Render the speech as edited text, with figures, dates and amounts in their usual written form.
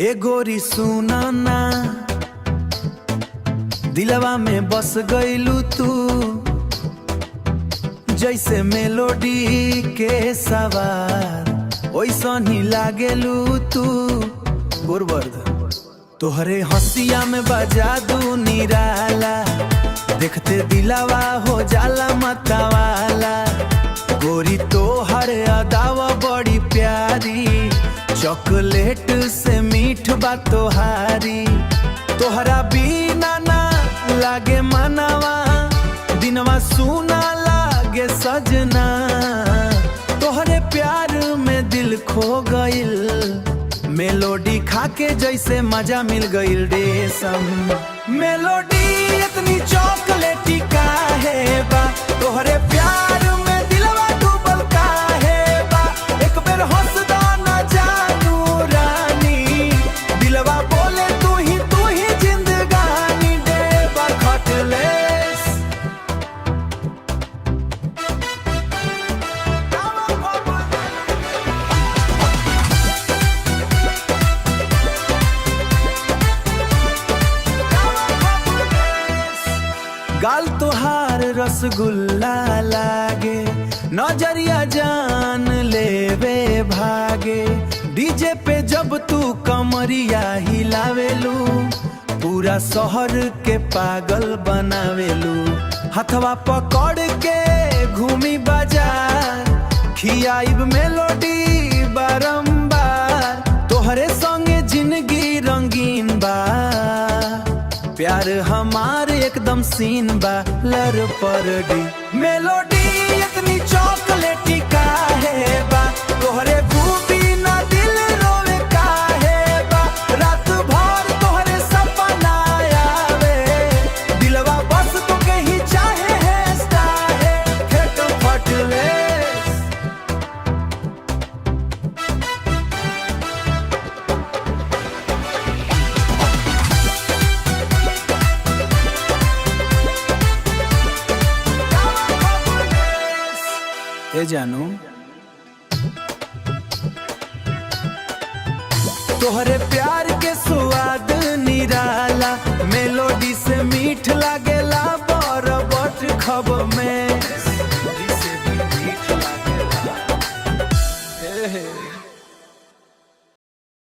ए गोरी सुना ना, दिलवा में बस गईलू तू, जैसे मेलोडी के सवार ओइसन ही लागेलू तू। गुरवर्ध तोहरे हंसिया में बजा दू निराला, देखते दिलावा हो जाला मतवाला। गोरी तोहर अदावा बड़ी प्यारी, चॉकलेट से मीठ बा तोहारी। तोहरा बिना ना लागे मनवा, दिनवा सुना लागे सजना। तोहरे प्यार में दिल खो गइल, मेलोडी खाके जैसे मजा मिल गइल रेशम। मेलोडी इतनी चॉकलेटी काहे बा, तोहरे प्यार में दिलवा डूबल काहे बा। एक बेर हंस दो ना जानू रानी, दिलवा बोले तू ही जिंदगानी दे बखटलेस। गाल तोहार रसगुल्ला लागे, नजरिया जान लेवे भागे। डीजे पे जब तू कमरिया हिलावेलू, पूरा शहर के पागल बनावेलू। हथवा पकड़ के घूमी बाजार, खियाइब मेलोडी बारंबार। तोहरे संगे जिंदगी रंगीन बा, प्यार हमारे एकदम सीन बा लर पर डी। मेलोडी इतनी चॉकलेटी काहे बा, तोहरे खूबी ना दिल रोवे काहे बा। रात भर तोहरे सपना आवे, दिलवा बस तो कहीं चाहे है स्टाहे खेत फटलेस। ए जानू तोहरे प्यार के स्वाद निराला,